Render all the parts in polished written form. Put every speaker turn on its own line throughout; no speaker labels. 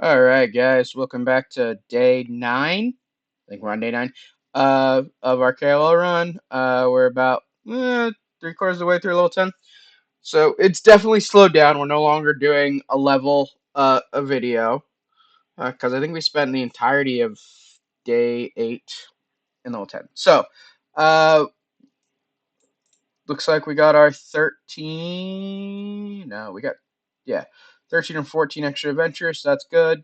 Alright, guys, welcome back to day 9. I think we're on day 9 of our KoL run. We're about 3/4 of the way through level 10. So it's definitely slowed down. We're no longer doing a level a video because I think we spent the entirety of day 8 in level 10. So uh, looks like we got our 13. No, we got, yeah, 13 and 14 extra adventures. So that's good.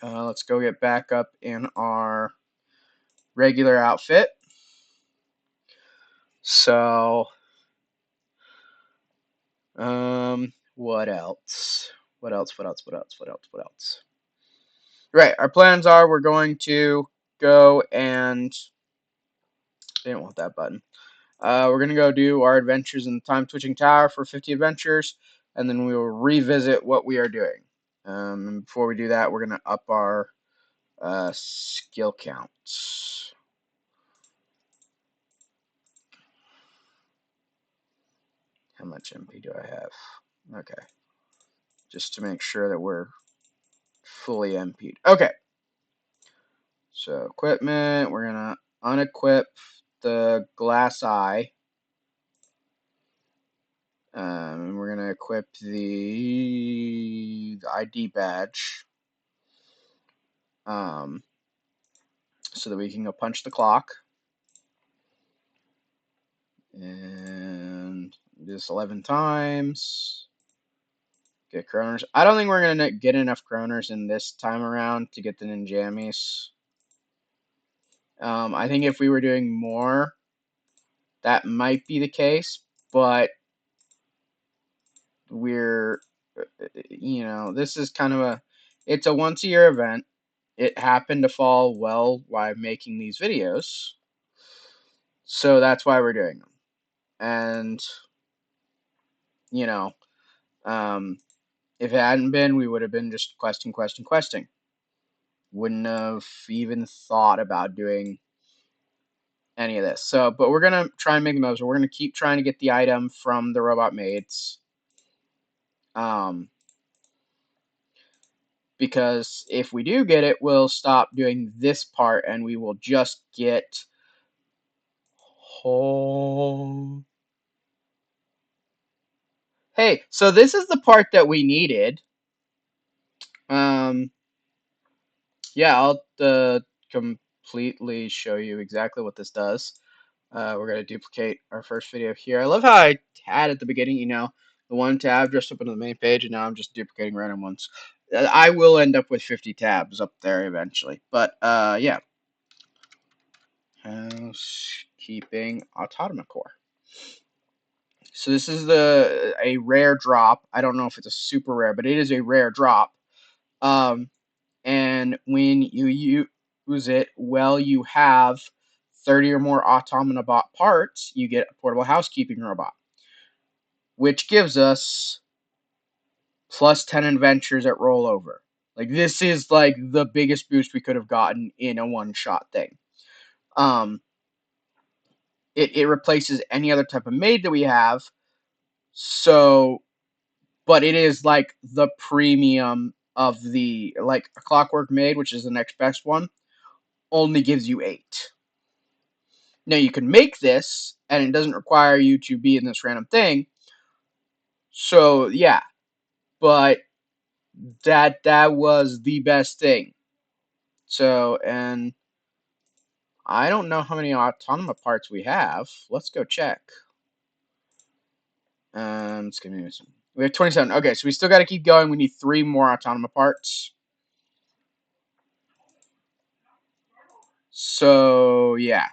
Let's go get back up in our regular outfit. So, what else? What else? What else? What else? What else? What else? Right, our plans are we're going to go and I didn't want that button. We're gonna go do our adventures in the Time Twitching Tower for 50 adventures, and then we will revisit what we are doing. And before we do that, we're gonna up our skill counts. How much MP do I have? Okay, just to make sure that we're fully MP'd. Okay, so equipment, we're gonna unequip the glass eye. We're gonna equip the ID badge, so that we can go punch the clock. And do this 11 times. Get kroners. I don't think we're gonna get enough kroners in this time around to get the ninjamies. I think if we were doing more, that might be the case, but we're, this is kind of it's a once a year event. It happened to fall well while making these videos, so that's why we're doing them. And, you know, if it hadn't been, we would have been just questing. Wouldn't have even thought about doing any of this. So, but we're gonna try and make the most. We're gonna keep trying to get the item from the robot maids. Because if we do get it, we'll stop doing this part and we will just get whole. Hey, so this is the part that we needed. Yeah, I'll completely show you exactly what this does. We're going to duplicate our first video here. I love how I had at the beginning, the one tab just up into the main page, and now I'm just duplicating random ones. I will end up with 50 tabs up there eventually. But, yeah. Housekeeping Automa Core. So this is a rare drop. I don't know if it's a super rare, but it is a rare drop. And when you use it, you have 30 or more Automata bot parts, you get a portable housekeeping robot, which gives us plus 10 adventures at rollover. Like, this is like the biggest boost we could have gotten in a one-shot thing. It replaces any other type of maid that we have. So, but it is like the premium of the, like, a Clockwork Maid, which is the next best one, only gives you 8. Now, you can make this, and it doesn't require you to be in this random thing. So, yeah. But that was the best thing. So, and I don't know how many Autonoma parts we have. Let's go check. It's gonna be some. We have 27. Okay, so we still got to keep going. We need 3 more Autonoma parts. So, yeah.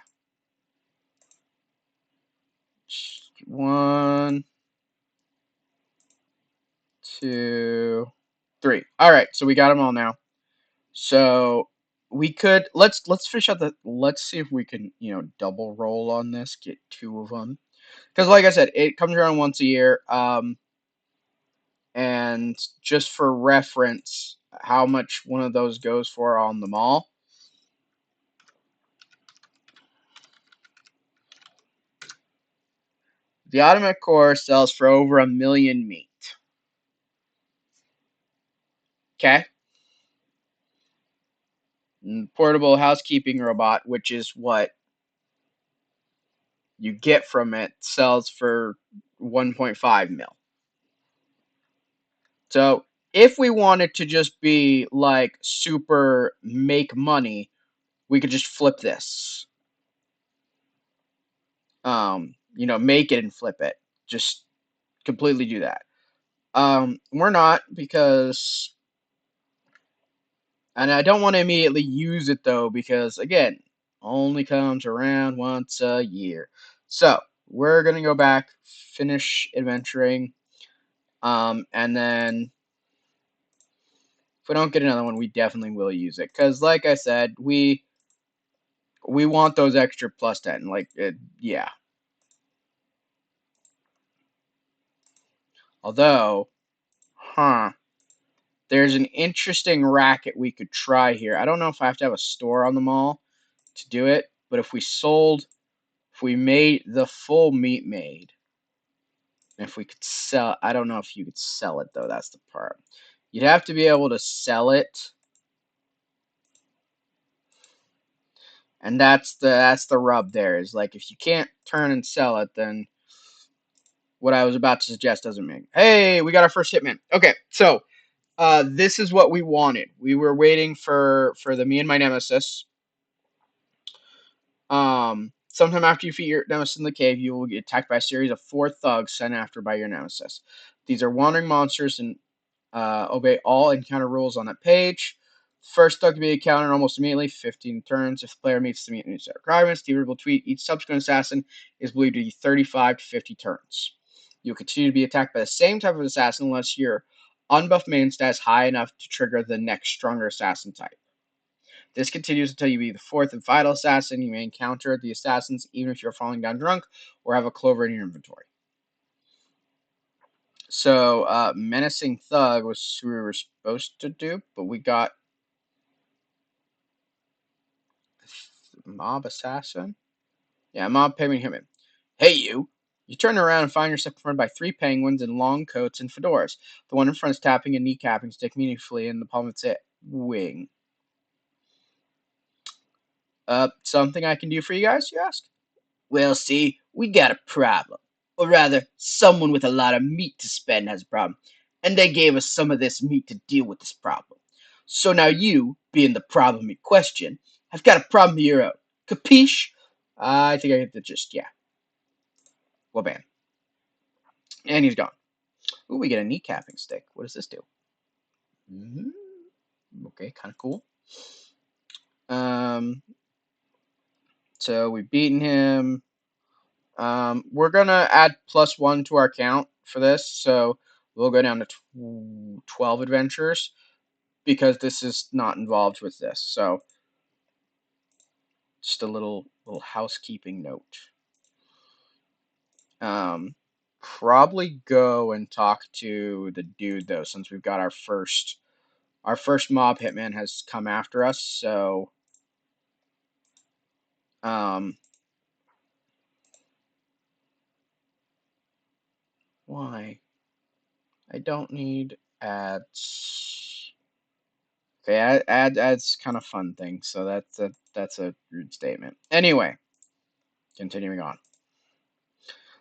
1, 2, 3. All right, so we got them all now. So we could let's fish out let's see if we can double roll on this, get 2 of them, because like I said, it comes around once a year. And just for reference, how much one of those goes for on the mall. The Automatic Core sells for over 1 million meat. Okay? Portable housekeeping robot, which is what you get from it, sells for 1.5 mil. So if we wanted to just be like super make money, we could just flip this. Make it and flip it. Just completely do that. We're not, because, and I don't want to immediately use it though, because again, only comes around once a year. So we're gonna go back, finish adventuring, and then if we don't get another one, we definitely will use it, because like I said, we want those extra plus 10. Like, yeah. Although, huh, there's an interesting racket we could try here. I don't know if I have to have a store on the mall to do it, but if we made the full meat maid, if we could sell, I don't know if you could sell it though. That's the part. You'd have to be able to sell it, and that's the rub there. Is like, if you can't turn and sell it, then what I was about to suggest doesn't make. Hey, we got our first hitman. Okay, so this is what we wanted. We were waiting for the me and my nemesis. Sometime after you defeat your nemesis in the cave, you will get attacked by a series of 4 thugs sent after by your nemesis. These are wandering monsters and obey all encounter rules on that page. First thug to be encountered almost immediately, 15 turns. If the player meets the meet set requirements, the will tweet each subsequent assassin is believed to be 35 to 50 turns. You'll continue to be attacked by the same type of assassin unless your unbuffed main stat is high enough to trigger the next stronger assassin type. This continues until you be the 4th and final assassin. You may encounter the assassins even if you're falling down drunk or have a clover in your inventory. So, Menacing Thug was who we were supposed to do, but we got Mob Assassin? Yeah, Mob Penguin Hitman. Hey, you! You turn around and find yourself confronted by 3 penguins in long coats and fedoras. The one in front is tapping a kneecapping stick meaningfully in the palm of its wing. Something I can do for you guys, you ask? Well, see, we got a problem. Or rather, someone with a lot of meat to spend has a problem. And they gave us some of this meat to deal with this problem. So now you, being the problem in question, have got a problem of your own. Capiche? I think I get the gist, yeah. Well, bam. And he's gone. Ooh, we get a kneecapping stick. What does this do? Okay, kind of cool. Um, so we've beaten him. We're gonna add +1 to our count for this, so we'll go down to 12 adventures because this is not involved with this. So just a little housekeeping note. Probably go and talk to the dude though, since we've got our first mob hitman has come after us. So why? I don't need ads. Okay, ads kind of fun thing, so that's a rude statement. Anyway, continuing on.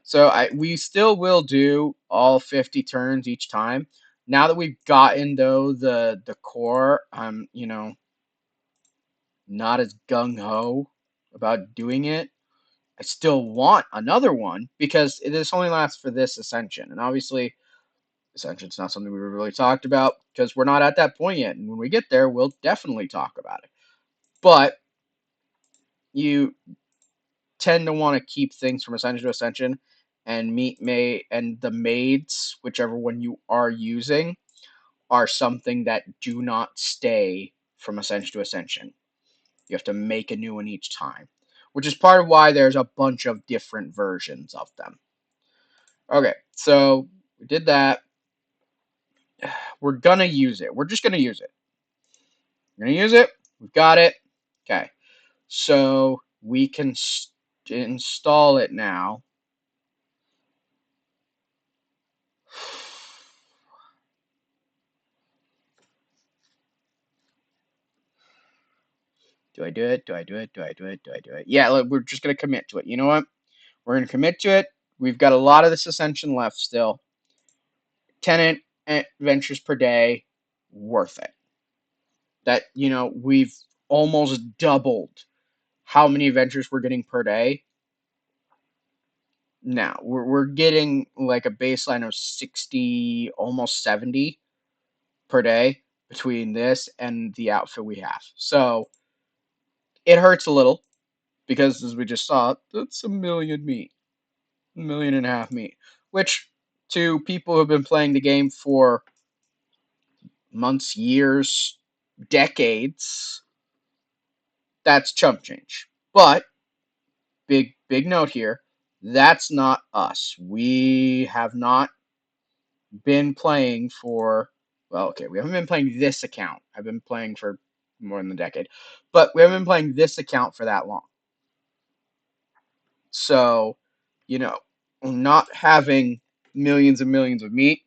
So we still will do all 50 turns each time. Now that we've gotten though the core, I'm not as gung ho about doing it. I still want another one because this only lasts for this ascension, and obviously ascension's not something we really talked about because we're not at that point yet. And when we get there, we'll definitely talk about it. But you tend to want to keep things from ascension to ascension, and and the maids, whichever one you are using, are something that do not stay from ascension to ascension. You have to make a new one each time, which is part of why there's a bunch of different versions of them. Okay, so we did that. We're gonna use it. We're just gonna use it. We're gonna use it. We've got it. Okay, so we can install it now. Do I do it? Do I do it? Do I do it? Do I do it? Yeah, look, we're just gonna commit to it. You know what? We're gonna commit to it. We've got a lot of this ascension left still. 10 adventures per day, worth it. That, we've almost doubled how many adventures we're getting per day. Now, we're getting like a baseline of 60, almost 70 per day between this and the outfit we have. So it hurts a little because, as we just saw, that's a million meat, 1.5 million meat, which to people who have been playing the game for months, years, decades, that's chump change. But big note here, that's not us. We have not been playing for, well, okay, we haven't been playing this account. I've been playing for more than a decade, but we haven't been playing this account for that long. So, not having millions and millions of meat,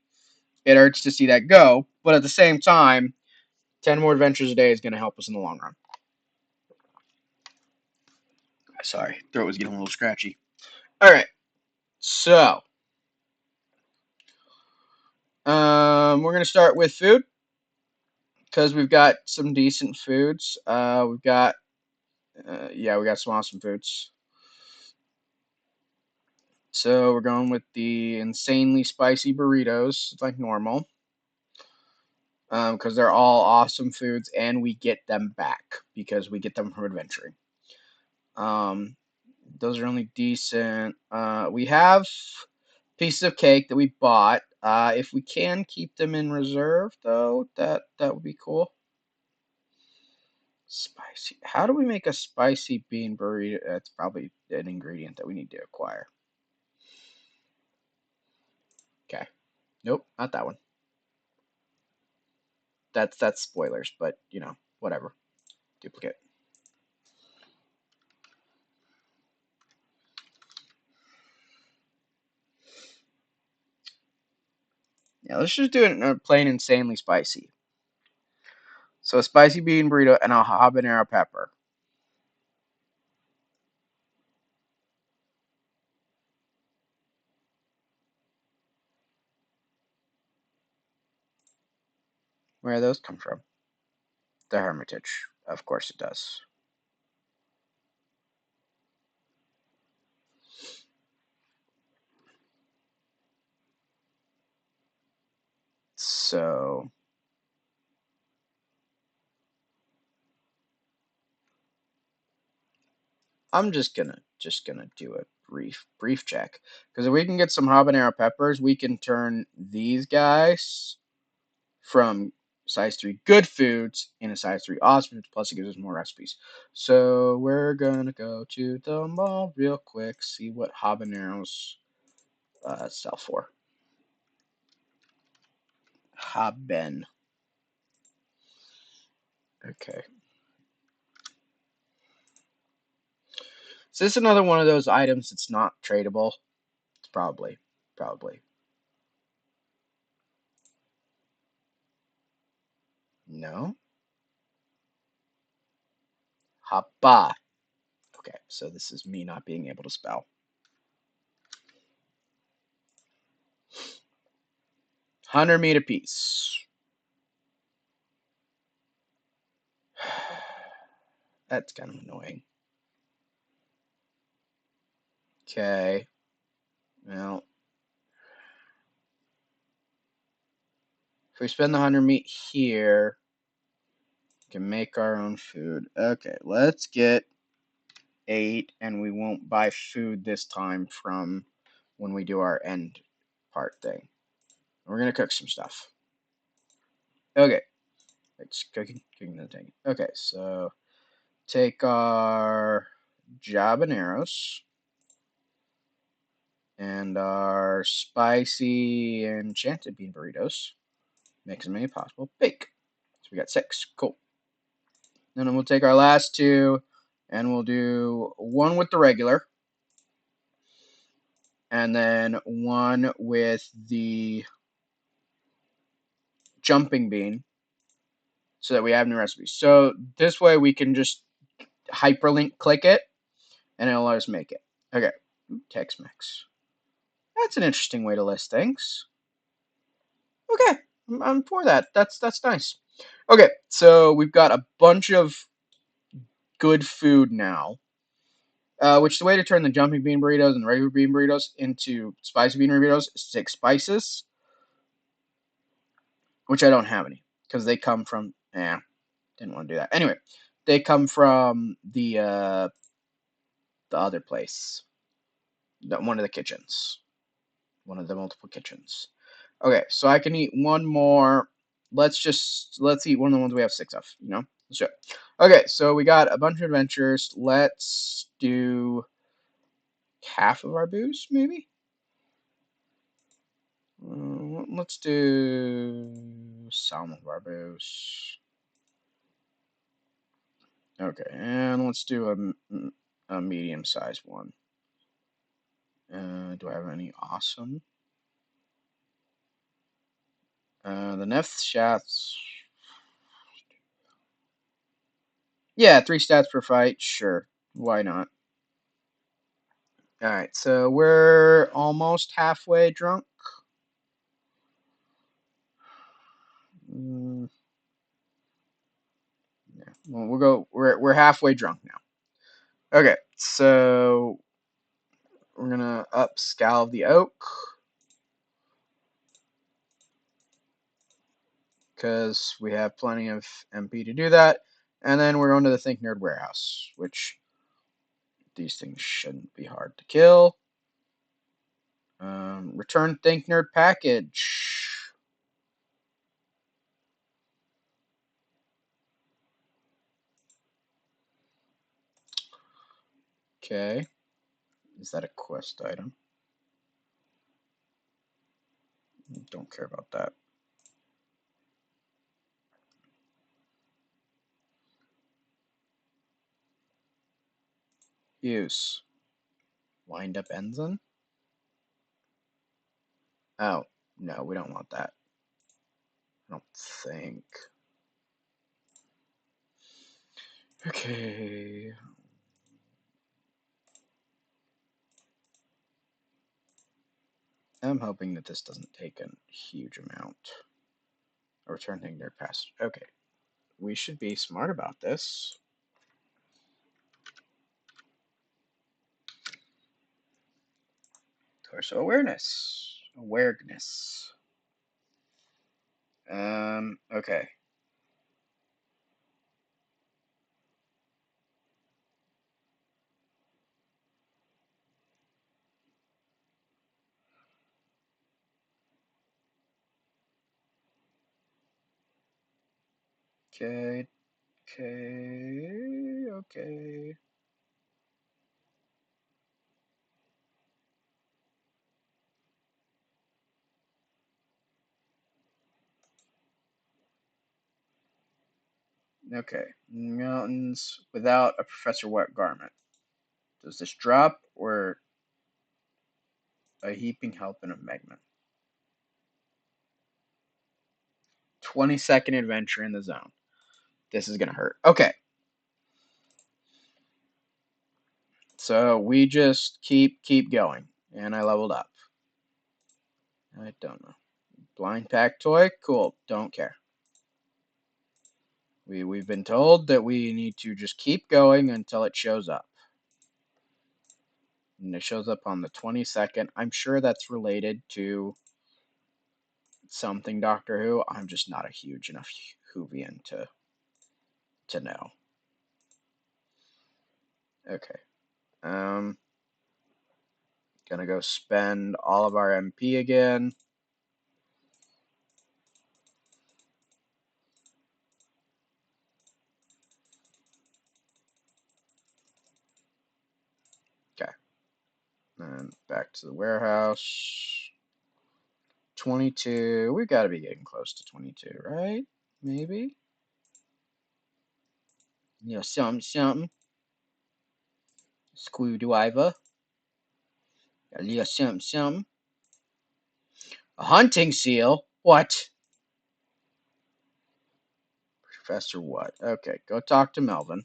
it hurts to see that go. But at the same time, 10 more adventures a day is going to help us in the long run. Sorry, throat was getting a little scratchy. All right, so we're going to start with food because we've got some decent foods. We've got, yeah, we got some awesome foods. So we're going with the insanely spicy burritos, like normal, because they're all awesome foods, and we get them back because we get them from adventuring. Those are only decent. We have pieces of cake that we bought. If we can keep them in reserve, though, that would be cool. Spicy. How do we make a spicy bean burrito? That's probably an ingredient that we need to acquire. Okay. Nope, not that one. That's spoilers, but whatever. Duplicate. Yeah, let's just do it plain insanely spicy. So a spicy bean burrito and a habanero pepper. Where do those come from? The Hermitage. Of course it does. So I'm just gonna do a brief check, because if we can get some habanero peppers, we can turn these guys from size 3 good foods into size 3 awesome foods, plus it gives us more recipes. So we're gonna go to the mall real quick, see what habaneros sell for. Haben. Okay. So this is another one of those items that's not tradable. It's probably. No. Haba. Okay, so this is me not being able to spell. 100 meat apiece. That's kind of annoying. Okay. Well, if we spend the 100 meat here, we can make our own food. Okay, let's get 8, and we won't buy food this time from when we do our end part thing. We're going to cook some stuff. Okay. It's cooking the thing. Okay, so take our habaneros and our spicy enchanted bean burritos. Make as many as possible. Bake. So we got 6. Cool. Then we'll take our last 2, and we'll do 1 with the regular, and then 1 with the jumping bean, so that we have new recipes. So this way we can just hyperlink click it, and it'll let us make it. Okay, Tex-Mex. That's an interesting way to list things. Okay, I'm for that. That's nice. Okay, so we've got a bunch of good food now. Which the way to turn the jumping bean burritos and the regular bean burritos into spicy bean burritos is 6 spices, which I don't have any because they come from. Didn't want to do that. Anyway, they come from the other place, one of the kitchens, one of the multiple kitchens. Okay, so I can eat one more. Let's eat one of the ones we have 6 of. Let's do it. Okay, so we got a bunch of adventures. Let's do half of our booze, maybe. Let's do some of our booze. Okay, and let's do a medium-sized one. Do I have any awesome? The Neth shots. Yeah, 3 stats per fight. Sure, why not? All right, so we're almost halfway drunk. Yeah, well, we'll go. We're halfway drunk now. Okay, so we're gonna upscale the oak because we have plenty of MP to do that, and then we're going to the Think Nerd warehouse, which these things shouldn't be hard to kill. Return Think Nerd package. Okay. Is that a quest item? Don't care about that. Use. Wind up ensign? Oh, no, we don't want that. I don't think. Okay. I'm hoping that this doesn't take a huge amount. A return Think Nerd pass. Okay. We should be smart about this. Torso awareness. Awareness. Okay. Okay. Okay. Okay. Mountains without a Professor Wet garment. Does this drop or a heaping helping of Megman? 20-second adventure in the zone. This is gonna hurt. Okay. So we just keep going. And I leveled up. I don't know. Blind pack toy? Cool. Don't care. We've been told that we need to just keep going until it shows up. And it shows up on the 22nd. I'm sure that's related to something Doctor Who. I'm just not a huge enough Whovian to know. Okay. Gonna go spend all of our MP again. Okay. And back to the warehouse. 22. We gotta be getting close to 22, right? Maybe? Something. Screwdriver. A little something. A hunting seal? What? Professor what? Okay, go talk to Melvin.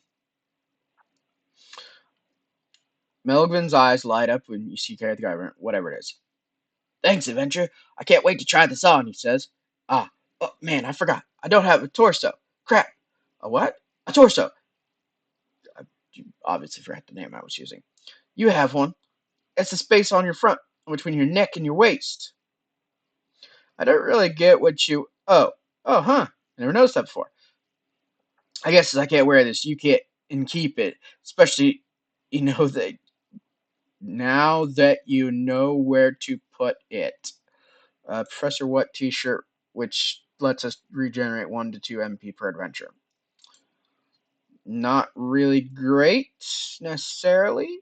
Melvin's eyes light up when you see you carry the guy, whatever it is. Thanks, Adventure. I can't wait to try this on, he says. Ah, oh, man, I forgot. I don't have a torso. Crap. A what? A torso. You obviously forgot the name I was using. You have one. It's the space on your front, between your neck and your waist. I don't really get what you. Oh, huh. I never noticed that before. I guess I can't wear this. You can't and keep it, especially that now that you know where to put it. Professor What T-shirt, which lets us regenerate 1 to 2 MP per adventure. Not really great necessarily,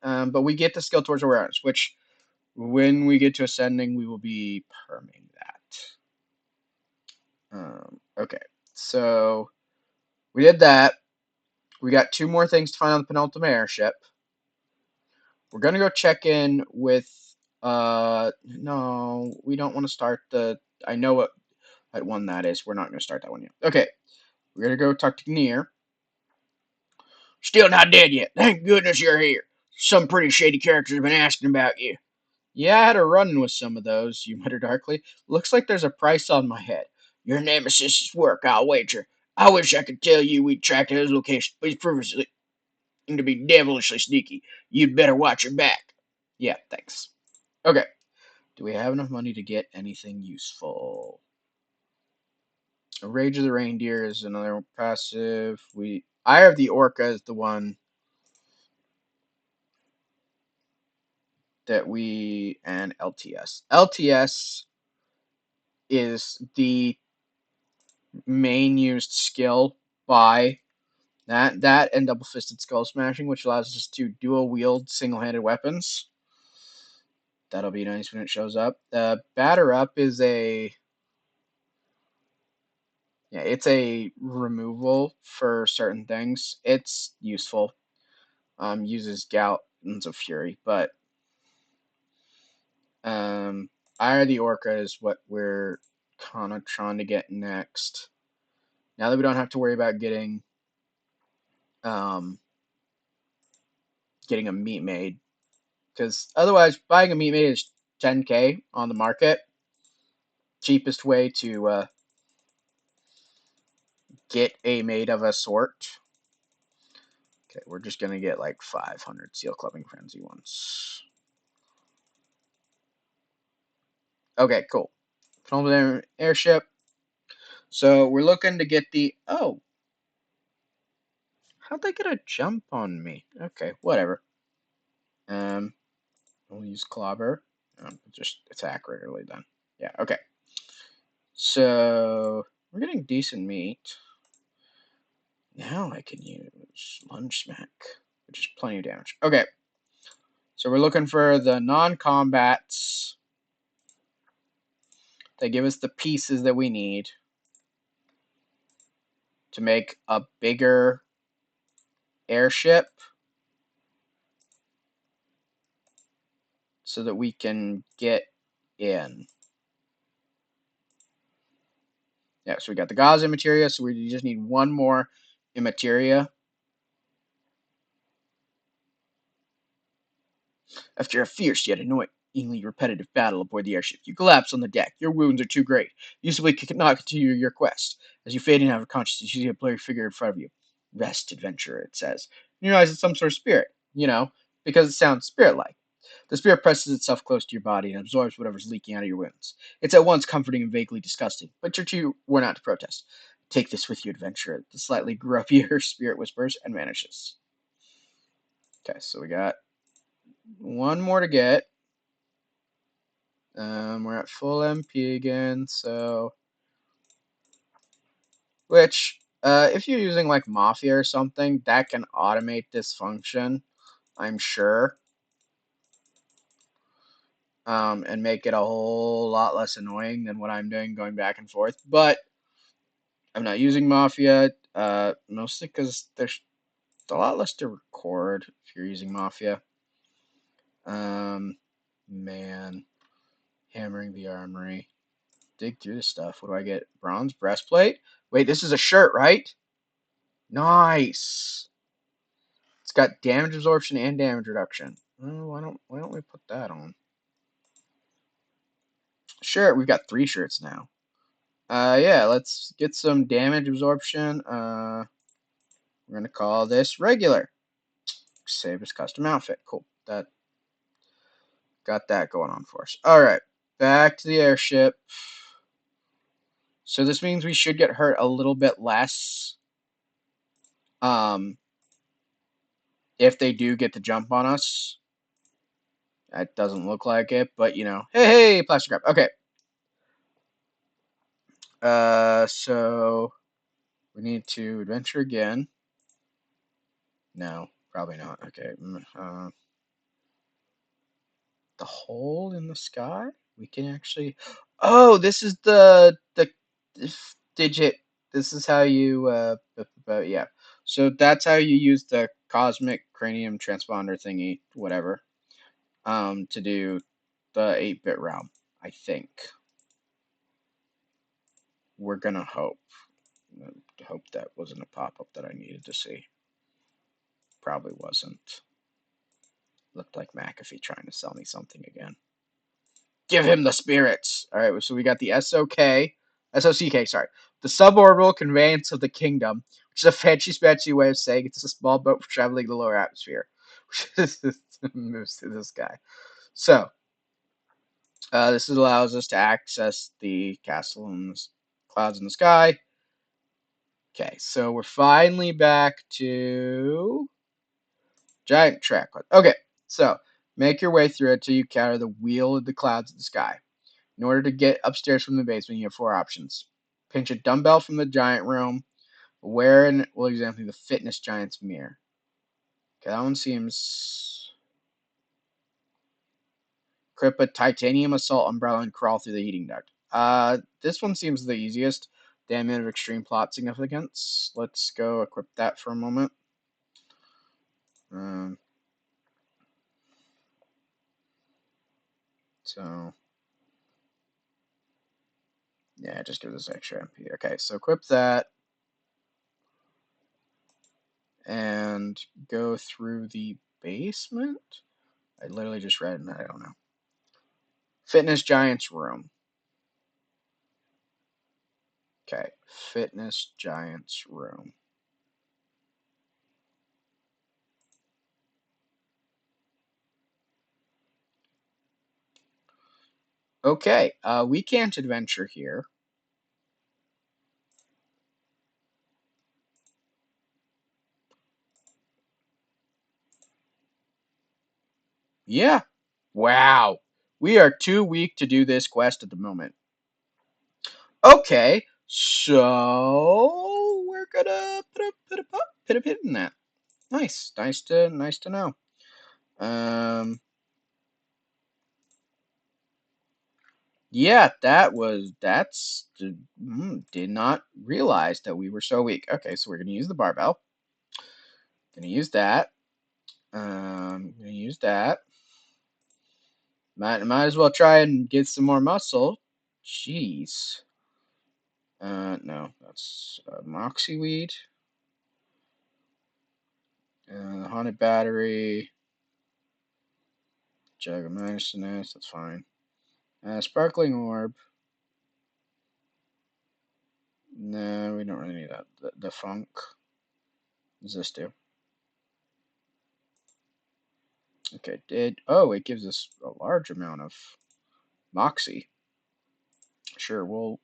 but we get the skill towards awareness, which when we get to ascending, we will be perming that. Okay, so we did that. We got 2 more things to find on the penultimate airship. We're gonna go check in with. No, we don't want to start the. I know what one that is. We're not gonna start that one yet. Okay, we're gonna go talk to Nier. Still not dead yet. Thank goodness you're here. Some pretty shady characters have been asking about you. Yeah, I had a run with some of those, you muttered darkly. Looks like there's a price on my head. Your Nemesis' work, I'll wager. I wish I could tell you we'd track to his location, but he's proving to be devilishly sneaky. You'd better watch your back. Yeah, thanks. Okay. Do we have enough money to get anything useful? Rage of the Reindeer is another passive. Ire of the Orca is the one that and LTS. LTS is the main used skill by that and double fisted skull smashing, which allows us to dual wield single handed weapons. That'll be nice when it shows up. Batter up is it's a removal for certain things. It's useful. Uses Gallons of Fury, but Ire the Orca is what we're kind of trying to get next. Now that we don't have to worry about getting a meat made, because otherwise buying a meat made is 10k on the market. Cheapest way to get a maid of a sort. Okay, we're just gonna get like 500 Seal Clubbing Frenzy ones. Okay, cool. Penultimate airship. So we're looking to get the how'd they get a jump on me? Okay, whatever. We'll use Clobber. Just attack regularly then. Yeah, okay. So we're getting decent meat. Now I can use Lunge Smack, which is plenty of damage. Okay. So we're looking for the non-combats. They give us the pieces that we need to make a bigger airship so that we can get in. Yeah, so we got the gauze immateria, so we just need 1 more immateria. After a fierce yet annoyingly repetitive battle aboard the airship, you collapse on the deck. Your wounds are too great. You simply cannot continue your quest. As you fade in out of consciousness, you see a blurry figure in front of you. Rest, adventurer, it says. You realize it's some sort of spirit, because it sounds spirit-like. The spirit presses itself close to your body and absorbs whatever's leaking out of your wounds. It's at once comforting and vaguely disgusting, but you're too worn out to protest. Take this with you, adventurer, the slightly grubbier spirit whispers and vanishes. Okay, so we got 1 more to get. We're at full MP again, so which if you're using like Mafia or something, that can automate this function, I'm sure, and make it a whole lot less annoying than what I'm doing going back and forth. But I'm not using Mafia, mostly because there's a lot less to record if you're using Mafia. Man, hammering the armory. Dig through this stuff. What do I get? Bronze breastplate? Wait, this is a shirt, right? Nice. got damage absorption and damage reduction. Well, why don't we put that on? Sure, we've got 3 shirts now. Yeah, let's get some damage absorption. We're gonna call this regular. Save as custom outfit. Cool. That got that going on for us. All right, back to the airship. So this means we should get hurt a little bit less. If they do get the jump on us. That doesn't look like it, but you know, hey, plastic wrap. Okay. So we need to adventure again. No, probably not. Okay. The hole in the sky. We can actually. Oh, this is the digit. This is how you. Yeah. So that's how you use the cosmic cranium transponder thingy, whatever. To do the 8-bit realm. I think. We're gonna hope. Hope that wasn't a pop-up that I needed to see. Probably wasn't. Looked like McAfee trying to sell me something again. Give him the spirits. All right, so we got the SOCK, sorry. The suborbital conveyance of the kingdom, which is a fancy way of saying it's a small boat for traveling the lower atmosphere. Moves to this guy. So, this allows us to access the castle and the clouds in the sky. Okay, so we're finally back to giant track. Okay, so make your way through it till you encounter the wheel of the clouds in the sky. In order to get upstairs from the basement, you have 4 options. Pinch a dumbbell from the giant room. Wear and we'll examine the fitness giant's mirror. Okay, that one seems. Equip a titanium assault umbrella and crawl through the heating duct. This one seems the easiest. Damage of extreme plot significance. Let's go equip that for a moment. So yeah, just give this extra MP. Okay, so equip that and go through the basement. I literally just read and I don't know. Fitness Giant's room. Okay, Fitness Giant's room. Okay, we can't adventure here. Yeah. Wow. We are too weak to do this quest at the moment. Okay, so we're gonna put a pin in that. Nice to know. Yeah, did not realize that we were so weak. Okay, so we're gonna use the barbell. Gonna use that. Gonna use that. Might as well try and get some more muscle. Jeez. No, that's moxie weed. Haunted battery. Jug of medicine. That's fine. Sparkling orb. No, we don't really need that. The funk. What does this do? Okay, it gives us a large amount of moxie. Sure, we'll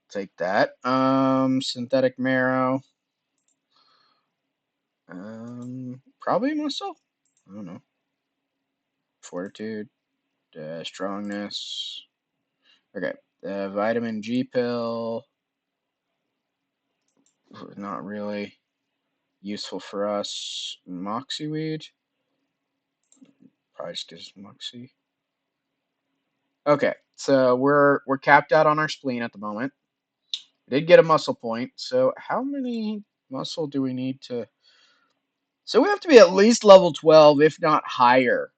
take that. Synthetic marrow. Probably muscle. I don't know. Fortitude, strongness. Okay, the vitamin G pill. Not really useful for us. Moxie weed. Probably just gives moxie. Okay, so we're capped out on our spleen at the moment. We did get a muscle point, so how many muscle do we need to? So we have to be at least level 12, if not higher.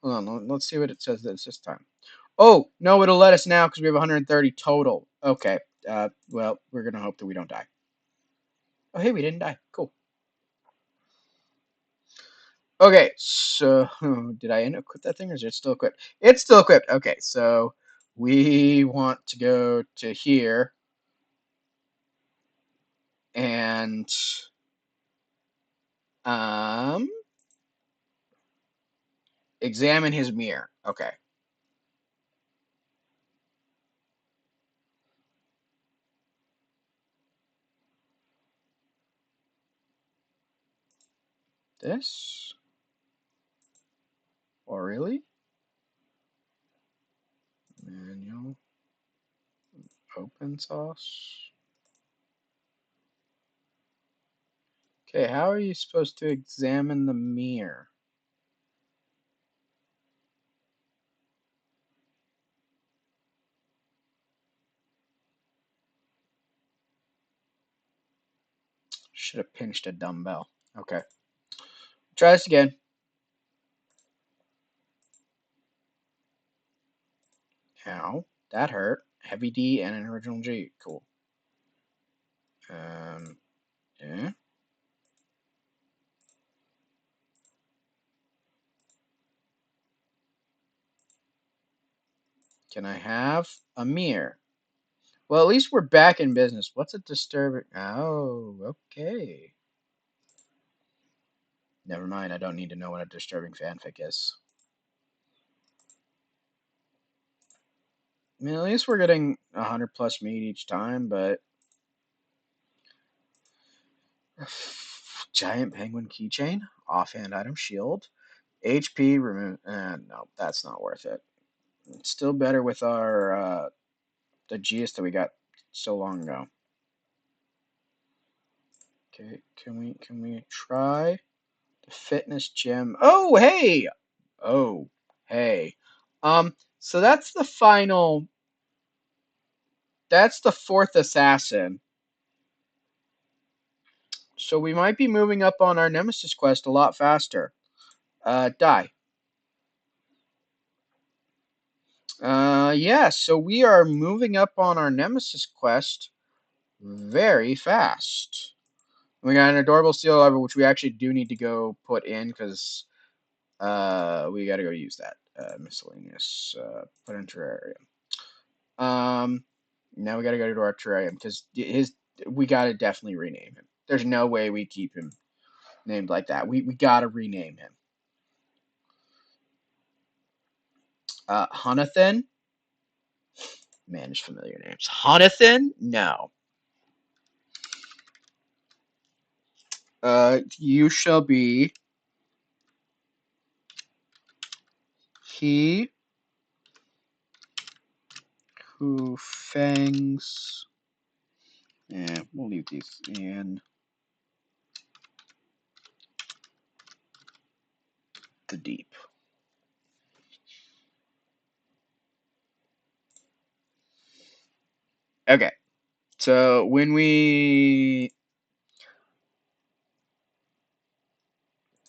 Hold on, let's see what it says this time. Oh, no, it'll let us now because we have 130 total. Okay, well, we're going to hope that we don't die. Oh, hey, we didn't die. Cool. Okay, so did I equip that thing or is it still equipped? It's still equipped. Okay, so we want to go to here and um examine his mirror. Okay. This? Or really? Manual open source. Okay, how are you supposed to examine the mirror? Should have pinched a dumbbell. Okay. Try this again. Ow. That hurt. Heavy D and an original G. Cool. Yeah. Can I have a mirror? Well, at least we're back in business. What's a disturbing? Oh, okay. Never mind. I don't need to know what a disturbing fanfic is. I mean, at least we're getting 100 plus meat each time, but giant penguin keychain, offhand item shield, HP remove. No, that's not worth it. It's still better with our the GS that we got so long ago. Okay, can we try the fitness gym? Oh hey, oh hey. So that's the final. That's the fourth assassin. So we might be moving up on our Nemesis quest a lot faster. Die. Yeah, so we are moving up on our Nemesis quest very fast. We got an adorable steel lever, which we actually do need to go put in because we got to go use that. Miscellaneous. Put in terrarium. Now we got to go to our terrarium because we got to definitely rename him. There's no way we keep him named like that. We got to rename him. Hunathan. Manage familiar names. Hunathan? No. You shall be he who fangs. Yeah, we'll leave these in the deep. Okay, so when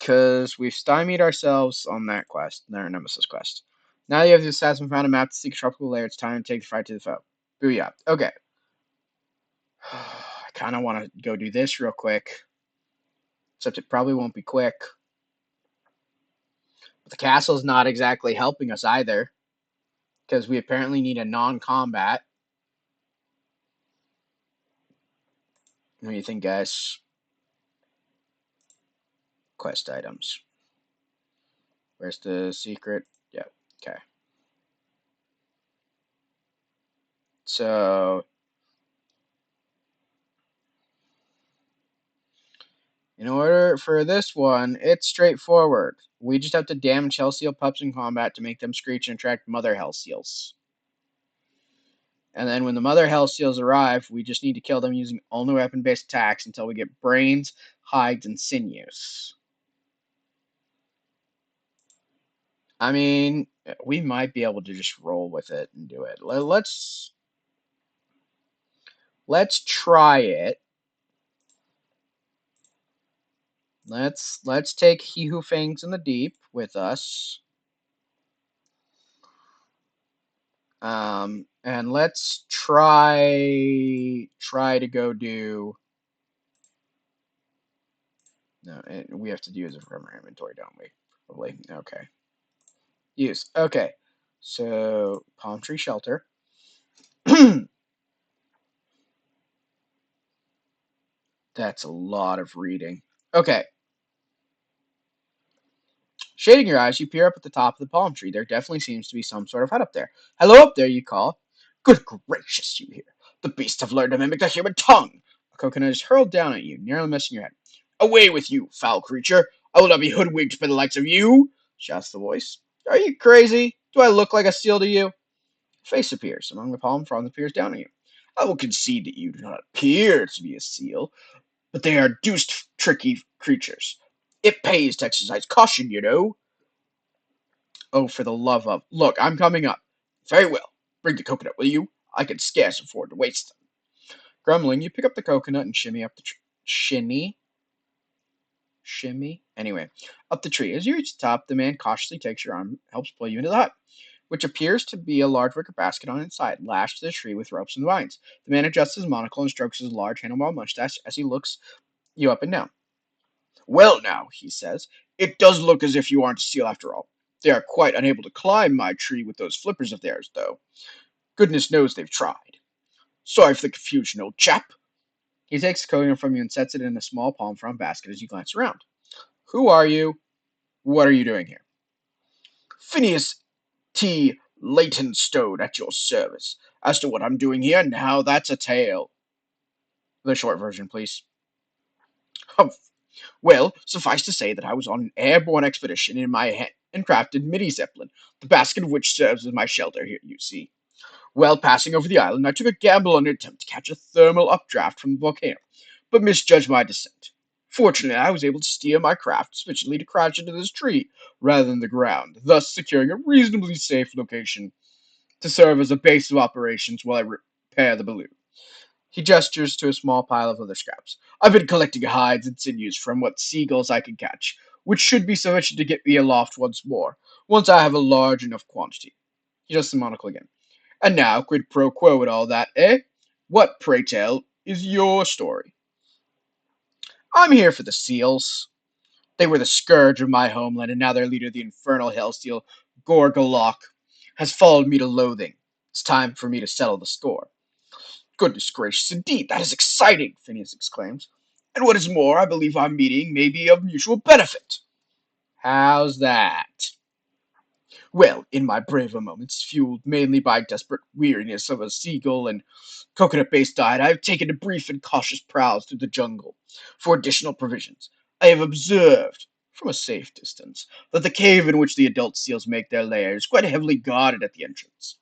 because we've stymied ourselves on that quest, our Nemesis quest. Now you have the assassin found a map to seek a tropical lair. It's time to take the fight to the foe. Booyah. Okay. I kind of want to go do this real quick, except it probably won't be quick. But the castle's not exactly helping us either, because we apparently need a non-combat. What do you think, guys? Quest items. Where's the secret? Yeah, okay. So, in order for this one, it's straightforward. We just have to damage Hell Seal pups in combat to make them screech and attract Mother Hell Seals. And then when the Mother Hell Seals arrive, we just need to kill them using only weapon-based attacks until we get brains, hides, and sinews. I mean, we might be able to just roll with it and do it. Let's try it. Let's take He Who Fangs in the Deep with us. And let's try to go do No, we have to use it from our inventory, don't we? Probably. Okay. Use. Okay. So, palm tree shelter. That's a lot of reading. Okay. Shading your eyes, you peer up at the top of the palm tree. There definitely seems to be some sort of hut up there. Hello up there, you call. Good gracious, you hear. The beasts have learned to mimic the human tongue. A coconut is hurled down at you, nearly missing your head. Away with you, foul creature. I will not be hoodwinked by the likes of you, shouts the voice. Are you crazy? Do I look like a seal to you? A face appears among the palm fronds and peers down at you. I will concede that you do not appear to be a seal, but they are deuced tricky creatures. It pays to exercise caution, you know. Oh, for the love of... Look, I'm coming up. Very well. Bring the coconut, will you? I can scarce afford to waste them. Grumbling, you pick up the coconut and shimmy up the tree. Shimmy? Anyway, up the tree. As you reach the top, the man cautiously takes your arm and helps pull you into the hut, which appears to be a large wicker basket on its side, lashed to the tree with ropes and vines. The man adjusts his monocle and strokes his large handlebar mustache as he looks you up and down. Well, now, he says, it does look as if you aren't a seal after all. They are quite unable to climb my tree with those flippers of theirs, though. Goodness knows they've tried. Sorry for the confusion, old chap. He takes the coconut from you and sets it in a small palm frond basket as you glance around. Who are you? What are you doing here? Phineas T. Leightonstone at your service. As to what I'm doing here, now that's a tale. The short version, please. Humph. Well, suffice to say that I was on an airborne expedition in my handcrafted mini-zeppelin, the basket of which serves as my shelter here, you see. While passing over the island, I took a gamble on an attempt to catch a thermal updraft from the volcano, but misjudged my descent. Fortunately, I was able to steer my craft sufficiently to crash into this tree rather than the ground, thus securing a reasonably safe location to serve as a base of operations while I repair the balloon. He gestures to a small pile of leather scraps. I've been collecting hides and sinews from what seagulls I can catch, which should be sufficient to get me aloft once I have a large enough quantity. He does the monocle again. And now, quid pro quo and all that, eh? What, pray tell, is your story? I'm here for the seals. They were the scourge of my homeland, and now their leader, the infernal hellseel Gorgolok, has followed me to loathing. It's time for me to settle the score. Goodness gracious, indeed, that is exciting, Phineas exclaims. And what is more, I believe our meeting may be of mutual benefit. How's that? Well, in my braver moments, fueled mainly by desperate weariness of a seagull and coconut-based diet, I have taken a brief and cautious prowls through the jungle for additional provisions. I have observed, from a safe distance, that the cave in which the adult seals make their lair is quite heavily guarded at the entrance.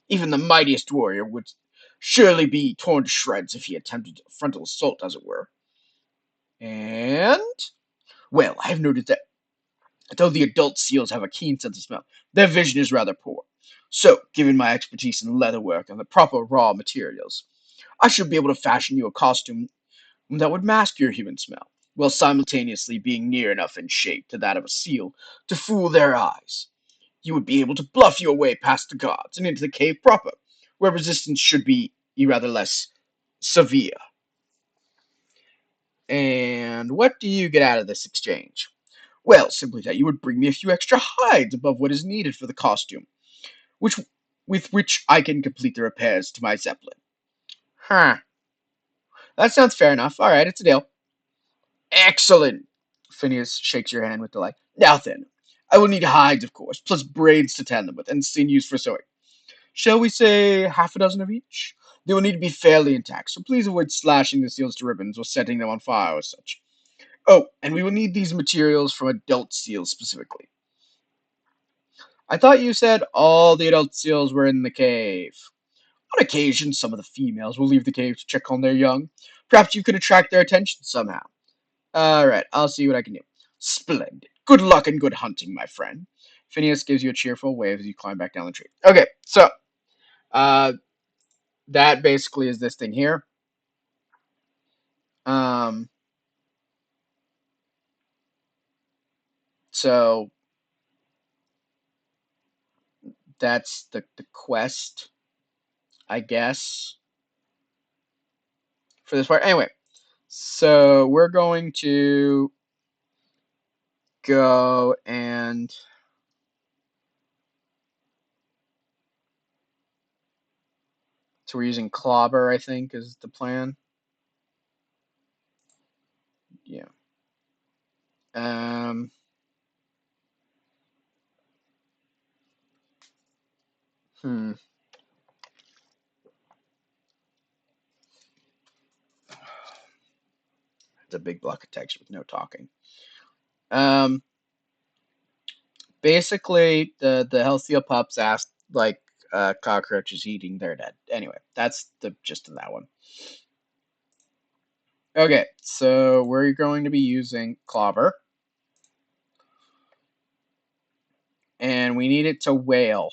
Even the mightiest warrior would surely be torn to shreds if he attempted a frontal assault, as it were. And, well, I have noted that though the adult seals have a keen sense of smell, their vision is rather poor. So, given my expertise in leatherwork and the proper raw materials, I should be able to fashion you a costume that would mask your human smell, while simultaneously being near enough in shape to that of a seal to fool their eyes. You would be able to bluff your way past the guards and into the cave proper, where resistance should be rather less severe. And what do you get out of this exchange? Well, simply that you would bring me a few extra hides above what is needed for the costume, which with which I can complete the repairs to my zeppelin. Huh. That sounds fair enough. All right, it's a deal. Excellent. Phineas shakes your hand with delight. Now then, I will need hides, of course, plus braids to tan them with, and sinews for sewing. Shall we say half a dozen of each? They will need to be fairly intact, so please avoid slashing the seals to ribbons or setting them on fire or such. Oh, and we will need these materials from adult seals specifically. I thought you said all the adult seals were in the cave. On occasion, some of the females will leave the cave to check on their young. Perhaps you could attract their attention somehow. Alright, I'll see what I can do. Splendid. Good luck and good hunting, my friend. Phineas gives you a cheerful wave as you climb back down the tree. Okay, so, uh, that basically is this thing here. Um, so, that's the quest, I guess, for this part. Anyway, so we're going to go and so we're using clobber, I think, is the plan. Yeah. Hmm. It's a big block of text with no talking. Basically, the Healthia pups asked like cockroaches eating their dead. Anyway, that's the gist of that one. Okay, so we're going to be using clobber, and we need it to whale.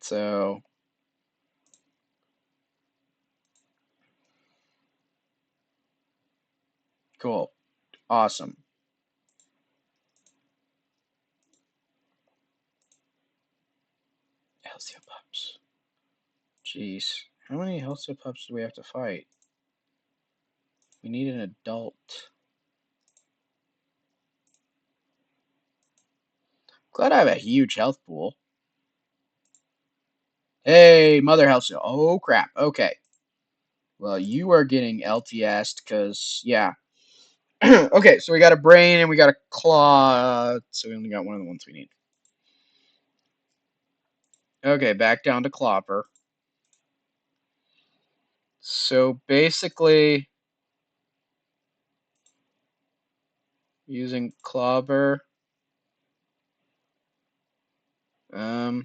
So cool, awesome. Healthia pups. Jeez, how many Healthia pups do we have to fight? We need an adult. Glad I have a huge health pool. Hey, mother Healthia. Oh crap. Okay. Well, you are getting LTS'd because yeah. Okay, so we got a brain and we got a claw, so we only got one of the ones we need. Okay, back down to clobber. So basically, using clobber, how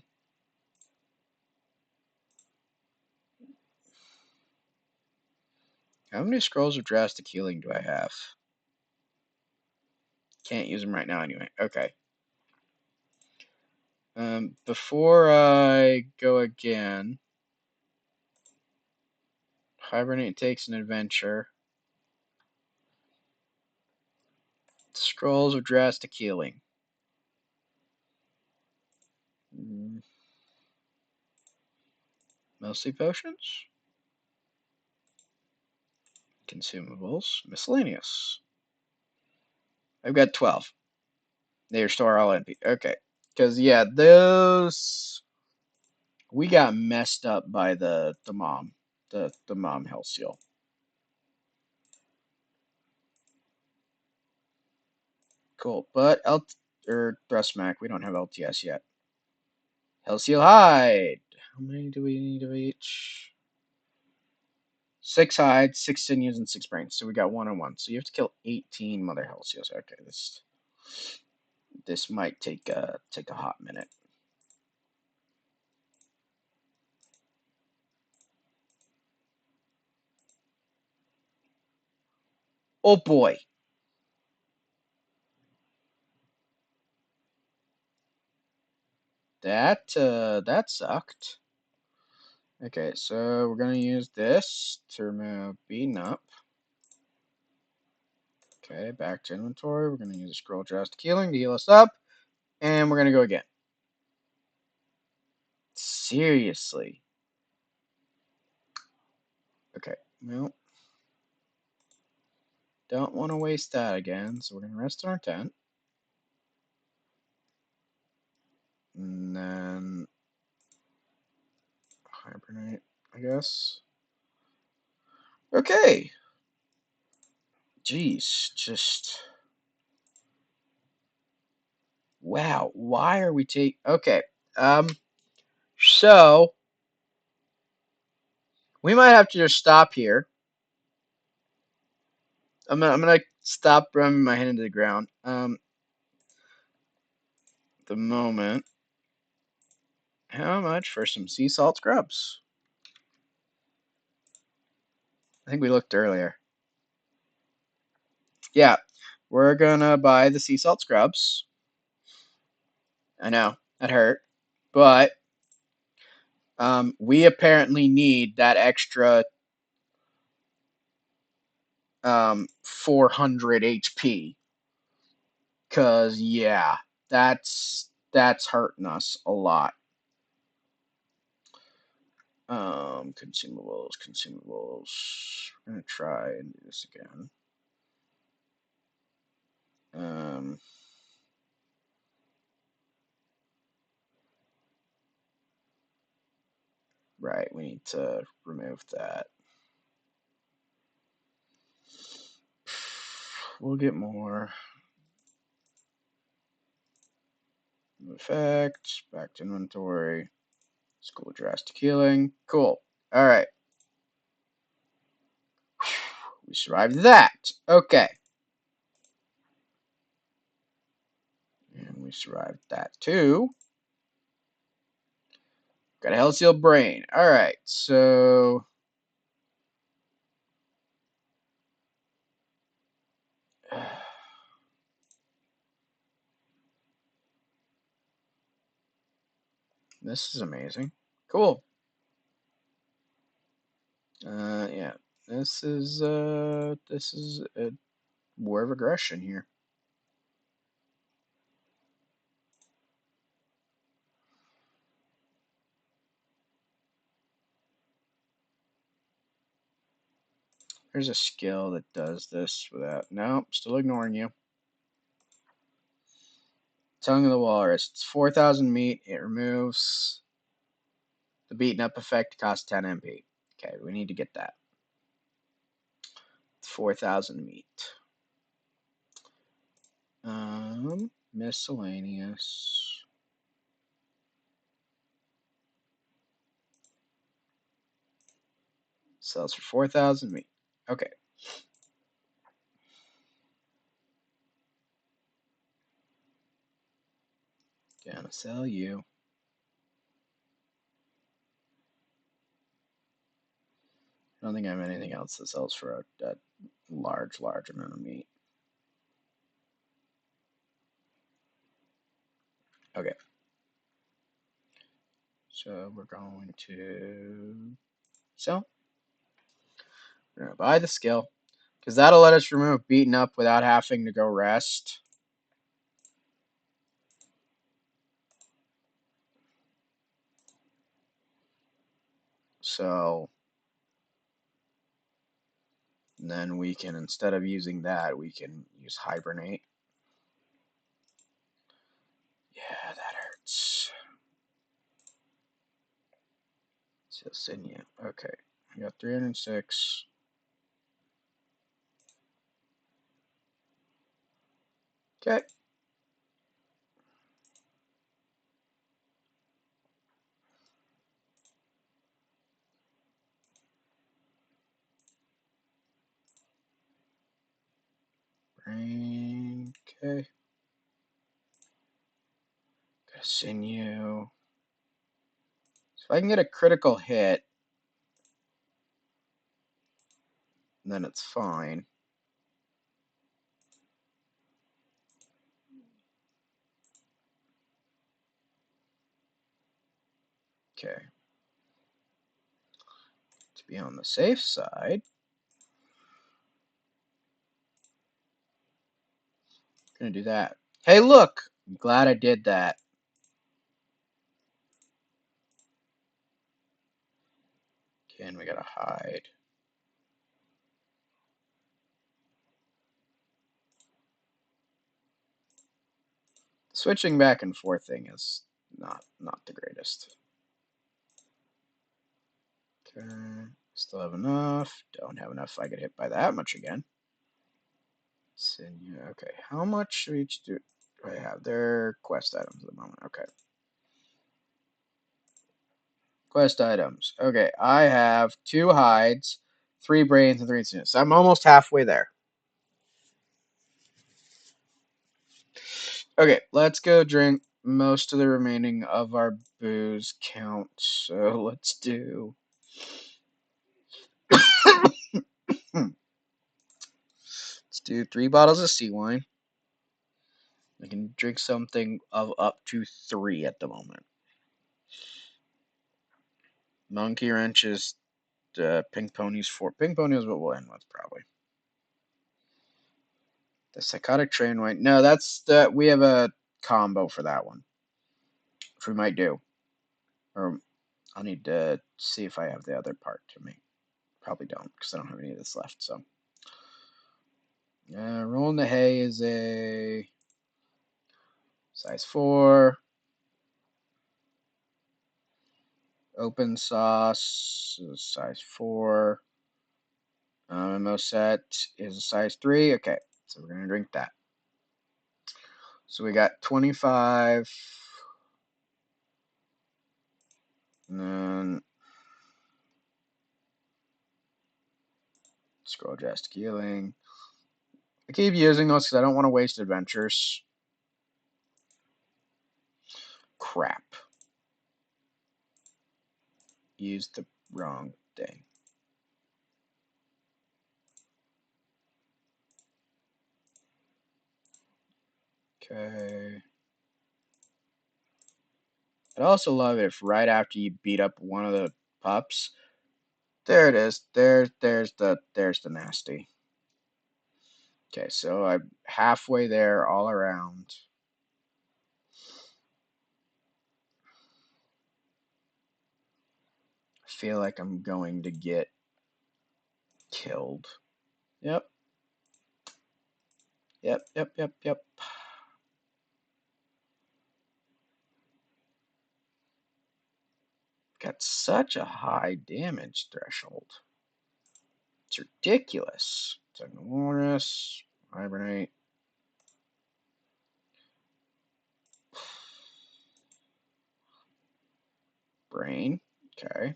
many scrolls of drastic healing do I have? Can't use them right now anyway. Okay. Before I go again, hibernate takes an adventure. Scrolls of drastic healing. Mostly potions. Consumables. Miscellaneous. I've got 12. They restore all NP. Okay. Because, yeah, those... We got messed up by the mom. The mom health seal. Cool. But Thrust Mac, we don't have LTS yet. Health seal hide. How many do we need of each? 6 hides, 6 sinews, and 6 brains. So we got 1 on 1. So you have to kill 18 mother health seals. Okay, this might take a hot minute. Oh boy. That sucked. Okay, so we're gonna use this to remove beaten up. Okay, back to inventory. We're gonna use a scroll drastic healing to heal us up, and we're gonna go again. Seriously. Okay, well, don't want to waste that again, so we're gonna rest in our tent. And then hibernate, I guess. Okay. Jeez, just wow. Why are we taking? Okay. So we might have to just stop here. I'm gonna stop ramming my head into the ground. The moment. How much for some sea salt scrubs? I think we looked earlier. Yeah, we're gonna buy the sea salt scrubs. I know, that hurt. But we apparently need that extra 400 HP. Cause yeah, that's hurting us a lot. Consumables. We're gonna try and do this again. Right, we need to remove that. We'll get more. Effects, back to inventory. School drastic healing. Cool. All right. We survived that. Okay. And we survived that too. Got a Hell Seal Brain. All right. So. This is amazing. Cool. Yeah. This is a war of aggression here. There's a skill that does this without. Nope, still ignoring you. Tongue of the Walrus. It's 4,000 meat. It removes the beaten up effect. Costs 10 MP. Okay, we need to get that. It's 4,000 meat. Miscellaneous. Sells for 4,000 meat. Okay. Gonna sell you. I don't think I have anything else that sells for a large amount of meat. Okay. So we're going to sell. We're gonna buy the skill because that'll let us remove beaten up without having to go rest. So then we can, instead of using that, we can use hibernate. Yeah, that hurts. Still sinew. Okay. I got 306. Okay. Brain. Okay. Got a sinew. So if I can get a critical hit, then it's fine. Okay. To be on the safe side, I'm gonna do that. Hey, look! I'm glad I did that. Okay, and we gotta hide. Switching back and forth thing is not the greatest. Okay, still have enough. Don't have enough. I get hit by that much again. Sinew. Okay, how much each do I have? They're quest items at the moment. Okay. Quest items. Okay, I have 2 hides, 3 brains, and 3 sinews. So I'm almost halfway there. Okay, let's go drink most of the remaining of our booze count. So let's do. Let's do 3 bottles of sea wine. I can drink something of up to 3 at the moment. Monkey wrenches, pink ponies 4. Pink pony is what we'll end with probably. The psychotic train wine. No, that's we have a combo for that one, which we might do. Or I'll need to see if I have the other part to me. Probably don't, because I don't have any of this left, so. Rolling the hay is a size 4. Open sauce is size 4. MMO set is a size 3. Okay, so we're going to drink that. So we got 25. And then scroll adjust healing. I keep using those because I don't want to waste adventures. Crap. Used the wrong thing. Okay. I'd also love it if right after you beat up one of the pups, there it is. There's the nasty. Okay, so I'm halfway there all around. I feel like I'm going to get killed. Yep. Yep. Got such a high damage threshold. It's ridiculous. Technowarness, hibernate. Brain. Okay.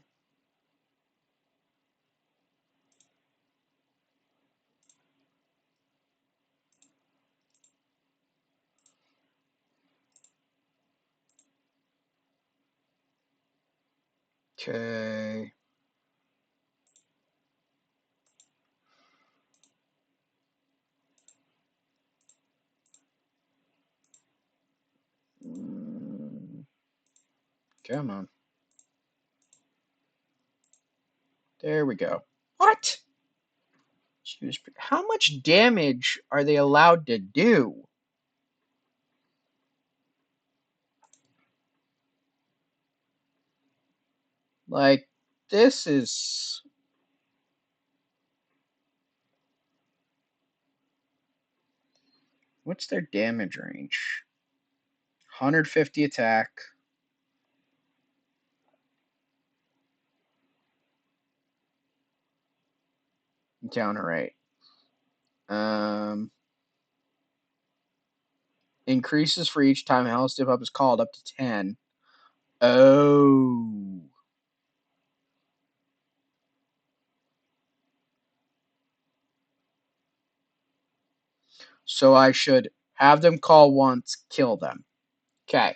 Okay. Come on. There we go. What? How much damage are they allowed to do? Like, this is... What's their damage range? 150 attack. Counter rate. Increases for each time Hell Step Up is called up to 10. Oh. So I should have them call once, kill them. Okay.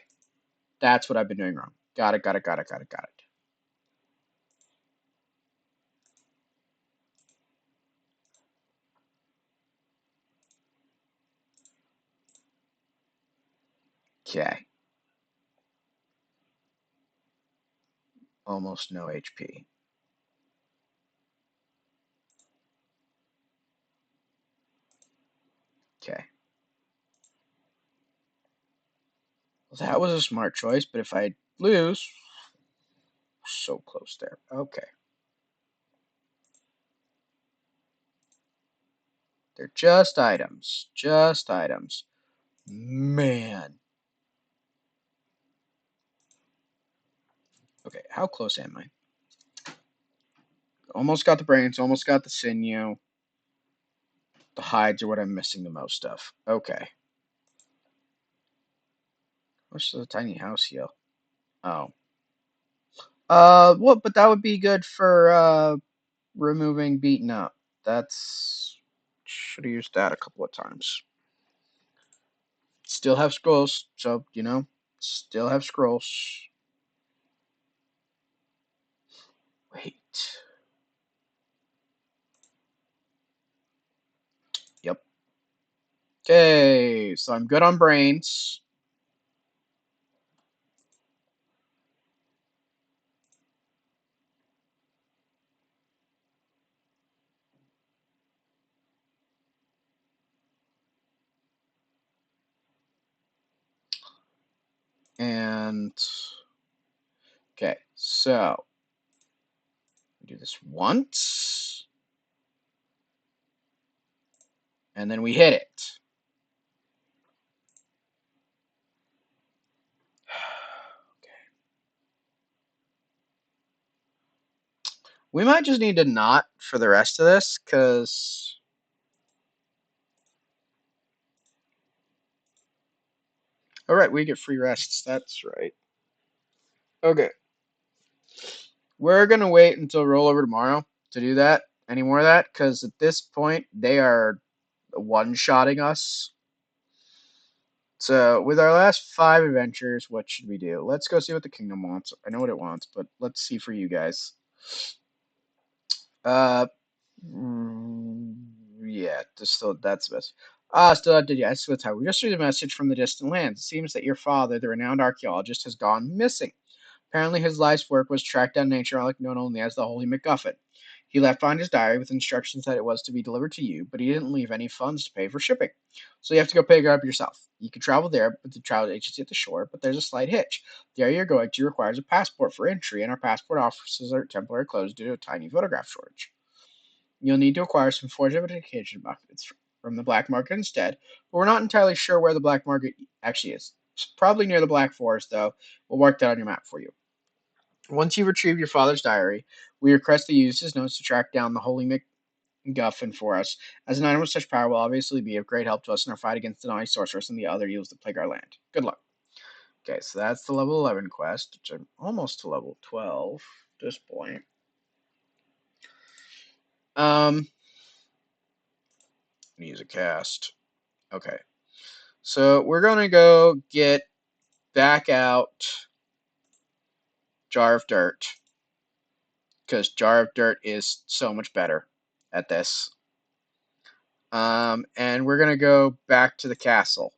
That's what I've been doing wrong. Got it. Okay. Almost no HP. Okay. Well, that was a smart choice, but if I lose, so close there. Okay. They're just items. Just items. Man. Okay, how close am I? Almost got the brains, almost got the sinew. The hides are what I'm missing the most of. Okay. What's the tiny house heal? Oh. What? But that would be good for removing beaten up. That's should have used that a couple of times. Still have scrolls, so still have scrolls. Wait. Yep. Okay, so I'm good on brains. And Okay, so we do this once, and then we hit it. We might just need to not for the rest of this, because... All right, we get free rests. That's right. Okay. We're going to wait until rollover tomorrow to do that. Any more of that? Because at this point, they are one-shotting us. So, with our last 5 adventures, what should we do? Let's go see what the kingdom wants. I know what it wants, but let's see for you guys. Uh, yeah, that's the best. Still did yes. That's how we just received a message from the distant lands. It seems that your father, the renowned archaeologist, has gone missing. Apparently, his life's work was tracked down an ancient relic known only as the Holy MacGuffin. He left behind his diary with instructions that it was to be delivered to you, but he didn't leave any funds to pay for shipping. So you have to go pick it up yourself. You can travel there, but the travel agency at the shore, but there's a slight hitch. The area you're going to requires a passport for entry, and our passport offices are temporarily closed due to a tiny photograph shortage. You'll need to acquire some forged identification documents from the black market instead, but we're not entirely sure where the black market actually is. It's probably near the Black Forest, though. We'll mark that on your map for you. Once you retrieve your father's diary, we request that you use his notes to track down the Holy MacGuffin for us, as an item of such power will obviously be of great help to us in our fight against the naughty sorceress and the other evils that plague our land. Good luck. Okay, so that's the level 11 quest, which I'm almost to level 12 at this point. Use a cast. Okay, so we're gonna go get back out Jar of Dirt, because Jar of Dirt is so much better at this. And we're gonna go back to the castle.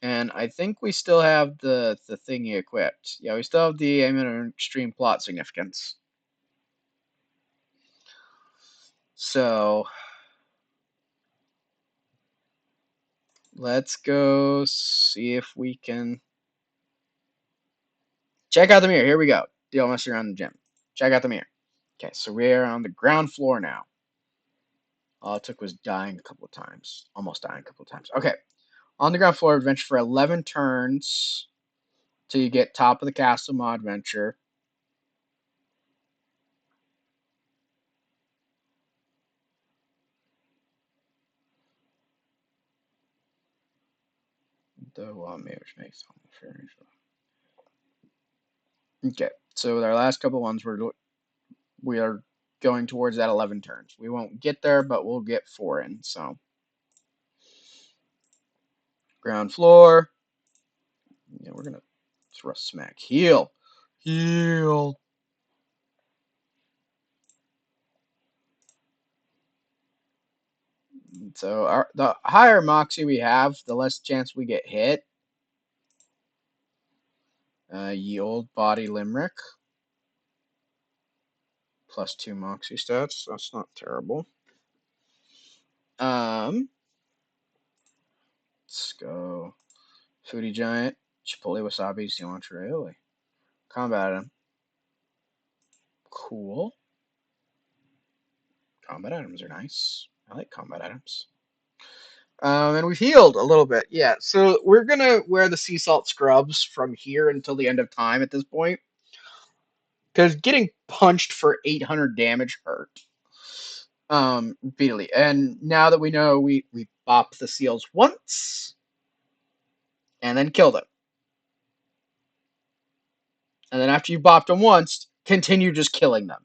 And I think we still have the thingy equipped. Yeah, we still have the aim and extreme plot significance. So let's go see if we can check out the mirror. Here we go. Deal messing around the gym. Check out the mirror. Okay, so we're on the ground floor now. All it took was dying a couple of times. Almost dying a couple of times. Okay. On the ground floor, adventure for 11 turns till you get top of the castle mod adventure. The which makes all the fairies. Okay, so with our last couple ones, we are going towards that 11 turns. We won't get there, but we'll get 4 in. So ground floor. Yeah, we're gonna throw a smack. Heal. So the higher moxie we have, the less chance we get hit. Ye old body limerick. +2 moxie stats. That's not terrible. Let's go. Foodie giant. Chipotle wasabi cilantro aioli. Combat item. Cool. Combat items are nice. I like combat items. And we've healed a little bit. Yeah, so we're going to wear the sea salt scrubs from here until the end of time at this point. Because getting punched for 800 damage hurt. Repeatedly. And now that we know we bop the seals once and then kill them. And then after you bopped them once, continue just killing them.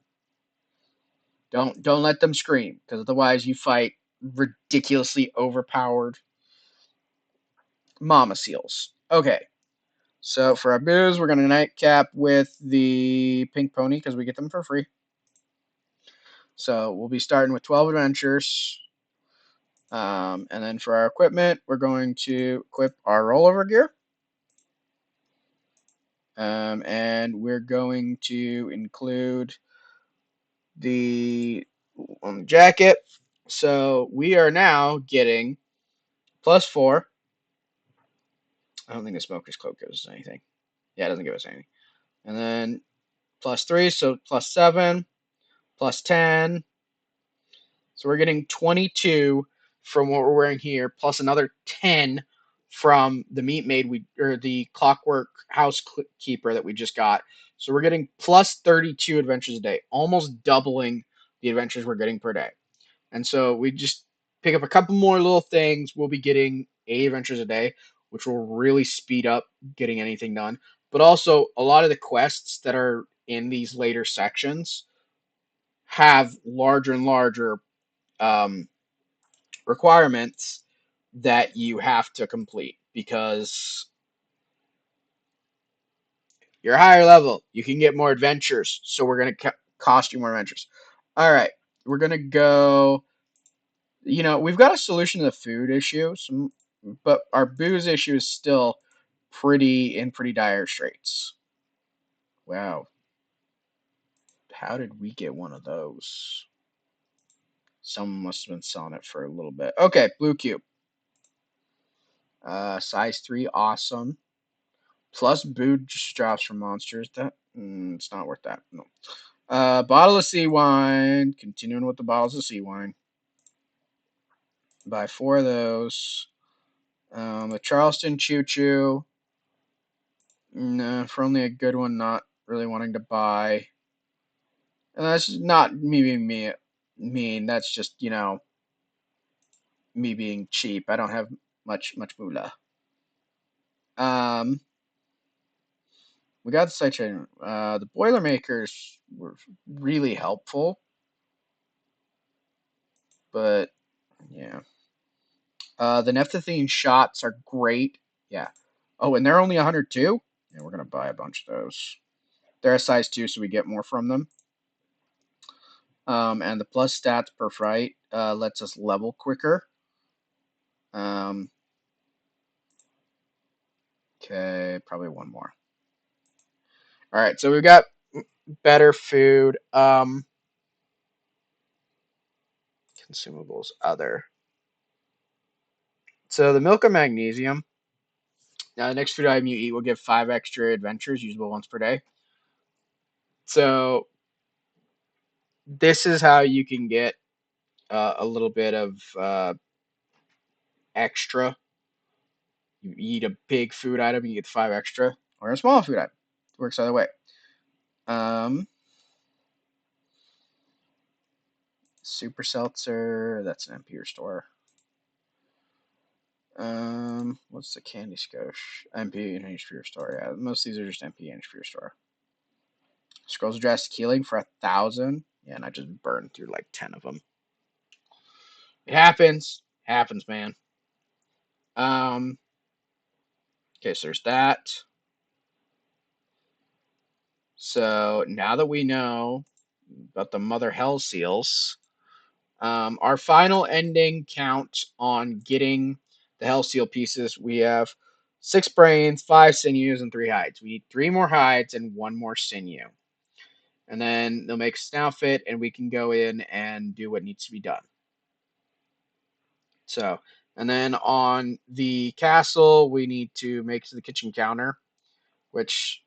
Don't let them scream, because otherwise you fight ridiculously overpowered mama seals. Okay, so for our booze, we're gonna nightcap with the pink pony because we get them for free. So we'll be starting with 12 adventures, and then for our equipment, we're going to equip our rollover gear, and we're going to include the jacket. So we are now getting +4. I don't think the smoker's cloak gives us anything. Yeah, it doesn't give us anything. And then +3, so +7, +10. So we're getting 22 from what we're wearing here, plus another 10 from the meat maid or the clockwork housekeeper that we just got. So we're getting plus 32 adventures a day, almost doubling the adventures we're getting per day. And so we just pick up a couple more little things. We'll be getting 8 adventures a day, which will really speed up getting anything done. But also, a lot of the quests that are in these later sections have larger and larger um, requirements that you have to complete because you're higher level. You can get more adventures, so we're going to cost you more adventures. All right, we're going to go. We've got a solution to the food issue, but our booze issue is still pretty dire straits. Wow. How did we get one of those? Someone must have been selling it for a little bit. Okay, blue cube. Size 3, awesome. Plus boost drops from monsters. It's not worth that. No. Bottle of sea wine. Continuing with the bottles of sea wine. Buy 4 of those. The Charleston Choo Choo. No, for only a good one, not really wanting to buy. And that's not me being mean. That's just, me being cheap. I don't have much moolah. Um, we got the sidechain. The Boilermakers were really helpful, but yeah. The Nepthithine shots are great. Yeah. Oh, and they're only 102? Yeah, we're gonna buy a bunch of those. They're a size 2, so we get more from them. And the plus stats per fight lets us level quicker. Okay, probably one more. All right, so we've got better food. Consumables, other. So the milk of magnesium. Now, the next food item you eat will give 5 extra adventures, usable once per day. So this is how you can get a little bit of extra. You eat a big food item, you get 5 extra, or a small food item. It works either way. Super seltzer, that's an MP restore. What's the candy skosh? MP and HP restore. Yeah, most of these are just MP and HP restore. Scrolls of drastic healing for 1,000. Yeah, and I just burned through like 10 of them. It happens. Happens, man. Okay, so there's that. So now that we know about the Mother Hell Seals, our final ending count on getting the Hell Seal pieces, we have 6 brains, 5 sinews, and 3 hides. We need 3 more hides and 1 more sinew. And then they'll make us an outfit, and we can go in and do what needs to be done. So, and then on the castle, we need to make the kitchen counter, which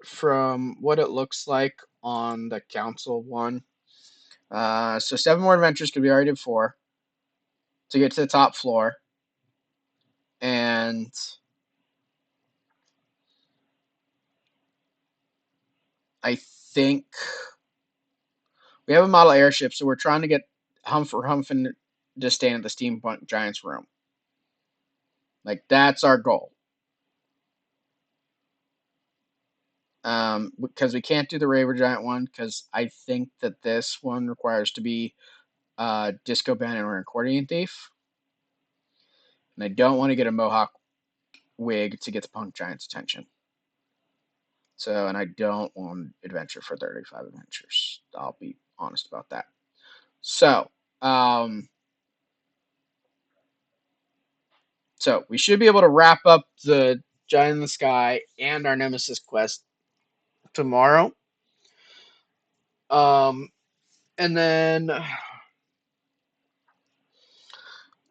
from what it looks like on the council one, so 7 more adventures could be already did 4 to get to the top floor. And I think we have a model airship, so we're trying to get Humphin to stand at the steampunk giant's room. Like, that's our goal. Because we can't do the Raver Giant one, because I think that this one requires to be Disco Bandit or Accordion Thief. And I don't want to get a Mohawk wig to get the Punk Giant's attention. So, and I don't want adventure for 35 adventures. I'll be honest about that. So, so we should be able to wrap up the Giant in the Sky and our Nemesis quest tomorrow. And then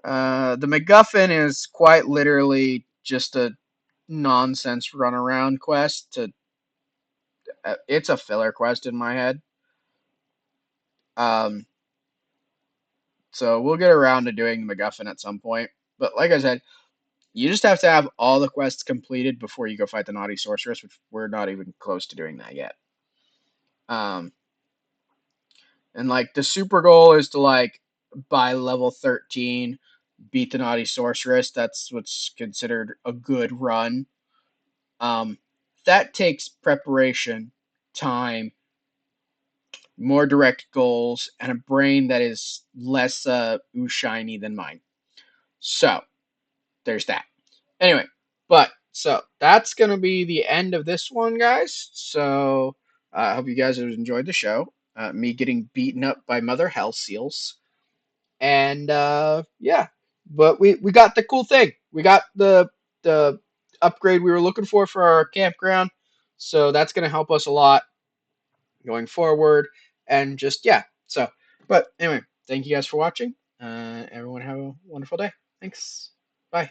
the MacGuffin is quite literally just a nonsense runaround quest to it's a filler quest in my head. So we'll get around to doing the MacGuffin at some point. But like I said, you just have to have all the quests completed before you go fight the naughty sorceress, which we're not even close to doing that yet. And like the super goal is to like by level 13 beat the naughty sorceress. That's what's considered a good run. That takes preparation, time, more direct goals, and a brain that is less ooh shiny than mine. So there's that. Anyway, but so that's gonna be the end of this one, guys. So I hope you guys have enjoyed the show. Me getting beaten up by Mother Hell Seals, and yeah, but we got the cool thing. We got the upgrade we were looking for our campground. So that's gonna help us a lot going forward, and just yeah. So, but anyway, thank you guys for watching. Everyone have a wonderful day. Thanks. Bye.